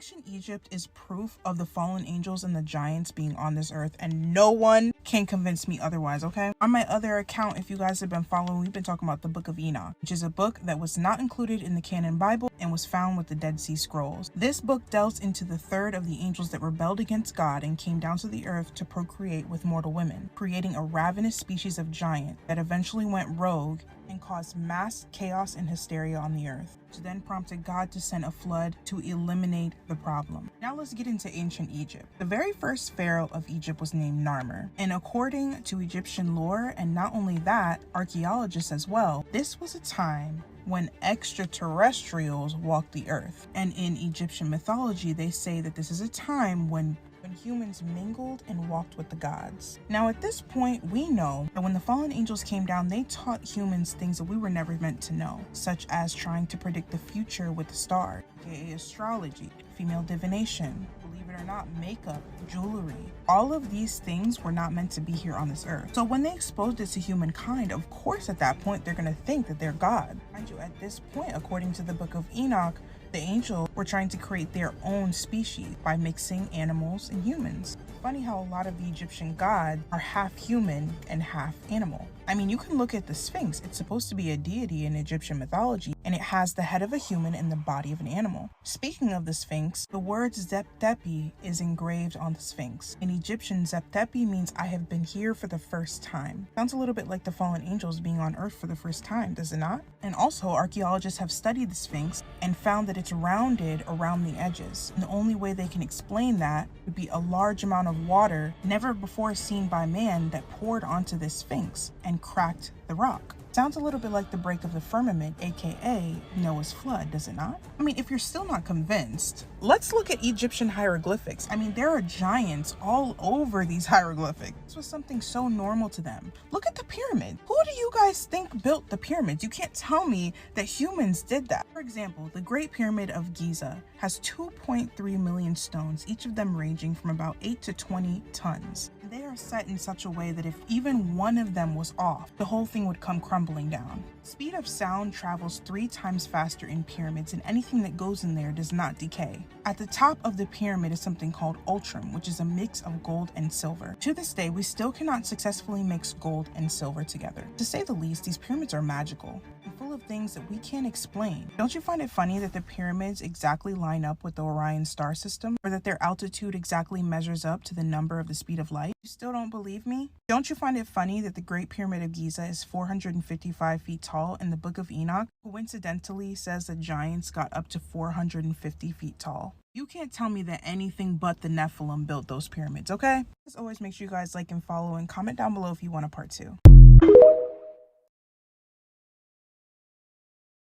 Ancient Egypt is proof of the fallen angels and the giants being on this earth, and no one can convince me otherwise, okay? On my other account, if you guys have been following, we've been talking about the Book of Enoch, which is a book that was not included in the canon Bible and was found with the Dead Sea Scrolls. This book delves into the third of the angels that rebelled against God and came down to the earth to procreate with mortal women, creating a ravenous species of giant that eventually went rogue and caused mass chaos and hysteria on the earth, which then prompted God to send a flood to eliminate the problem. Now let's get into ancient Egypt. The very first pharaoh of Egypt was named Narmer, and according to Egyptian lore, and not only that, archaeologists as well, this was a time when extraterrestrials walked the earth. And in Egyptian mythology, they say that this is a time when humans mingled and walked with the gods. Now at this point, we know that when the fallen angels came down, they taught humans things that we were never meant to know, such as trying to predict the future with the stars, aka astrology, female divination, believe it or not, makeup, jewelry. All of these things were not meant to be here on this earth. So when they exposed it to humankind, of course at that point they're gonna think that they're God. Mind you, at this point, according to the Book of Enoch, the angels were trying to create their own species by mixing animals and humans. Funny how a lot of the Egyptian gods are half human and half animal. I mean, you can look at the Sphinx. It's supposed to be a deity in Egyptian mythology, and it has the head of a human and the body of an animal. Speaking of the Sphinx, the word Zep-Tepi is engraved on the Sphinx. In Egyptian, Zep-Tepi means I have been here for the first time. Sounds a little bit like the fallen angels being on Earth for the first time, does it not? And also, archaeologists have studied the Sphinx and found that it's rounded around the edges. And the only way they can explain that would be a large amount of water never before seen by man that poured onto this Sphinx and cracked the rock. Sounds a little bit like the break of the firmament, aka Noah's flood, does it not? I mean, if you're still not convinced, let's look at Egyptian hieroglyphics. I mean, there are giants all over these hieroglyphics. This was something so normal to them. Look at the pyramid. Who do you guys think built the pyramids? You can't tell me that humans did that. For example, the Great Pyramid of Giza has 2.3 million stones, each of them ranging from about 8 to 20 tons. They are set in such a way that if even one of them was off, the whole thing would come crumbling down. Speed of sound travels 3 times faster in pyramids, and anything that goes in there does not decay. At the top of the pyramid is something called ultram, which is a mix of gold and silver. To this day, we still cannot successfully mix gold and silver together. To say the least, these pyramids are magical and full of things that we can't explain. Don't you find it funny that the pyramids exactly line up with the Orion star system, or that their altitude exactly measures up to the number of the speed of light? You still don't believe me? Don't you find it funny that the Great Pyramid of Giza is 455 feet tall, and the Book of Enoch coincidentally says that giants got up to 450 feet tall? You can't tell me that anything but the Nephilim built those pyramids, okay? As always, make sure you guys like and follow and comment down below if you want a part 2.